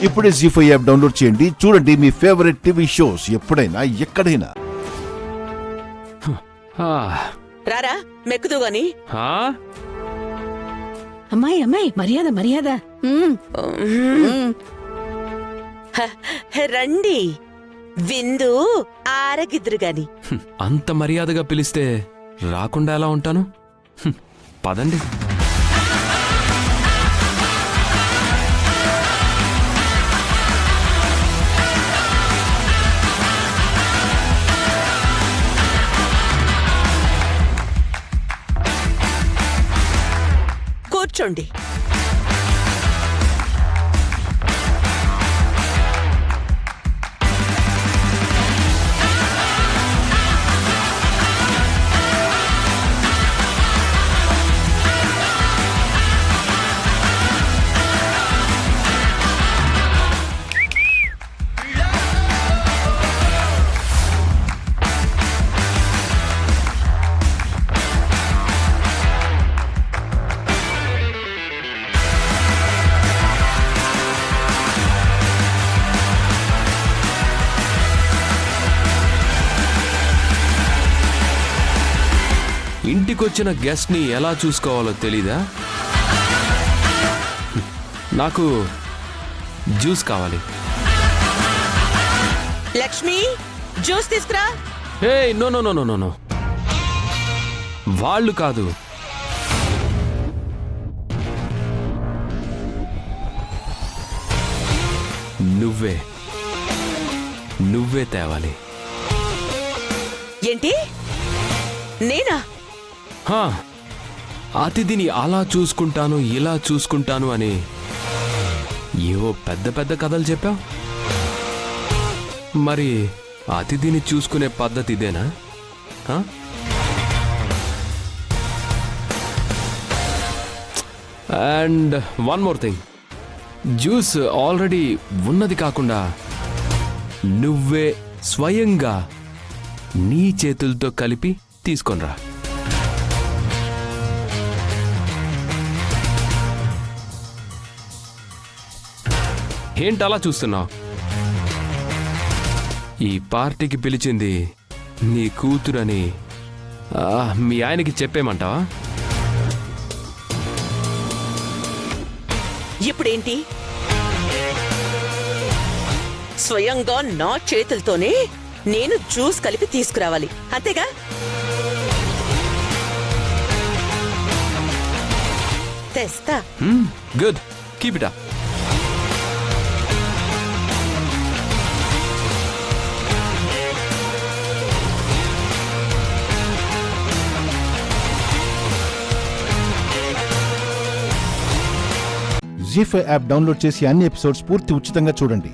ఇప్పుడే జీ5 app download చేయండి. చూడండి మీ ఫేవరెట్ టీవీ షోస్ ఎప్పుడైనా ఎక్కడైనా. రారా మెక్కుదు గాని. అమ్మాయి అమ్మాయి మర్యాద మర్యాద. రండి విందు ఆరగిద్దురు గాని. అంత మర్యాదగా పిలిస్తే రాకుండా ఎలా ఉంటాను? పదండి. కూర్చోండి. ఇంటికొచ్చిన గెస్ట్ ని ఎలా చూసుకోవాలో తెలీదా? నాకు జ్యూస్ కావాలి. లక్ష్మి జ్యూస్ తీసుకురా. Hey no no no no no, వాళ్ళు కాదు, నువ్వే నువ్వే తేవాలి. ఏంటి నేనా? అతిథిని అలా చూసుకుంటాను ఇలా చూసుకుంటాను అని ఏవో పెద్ద పెద్ద కథలు చెప్పావు. మరి అతిథిని చూసుకునే పద్ధతి ఇదేనా? And one more thing, juice already ఉన్నది కాకుండా నువ్వే స్వయంగా నీ చేతులతో కలిపి తీసుకొనిరా. ఏంటలా చూస్తున్నావు? ఈ పార్టీకి పిలిచింది నీ కూతురని మీ ఆయనకి చెప్పేమంటావా? ఇప్పుడేంటి? స్వయంగా నా చేతులతోనే నేను జ్యూస్ కలిపి తీసుకురావాలి, అంతేగా? తెస్తా. Good, keep it up. ZEE5 app download చేసి అన్ని ఎపిసోడ్స్ పూర్తి ఉచితంగా చూడండి.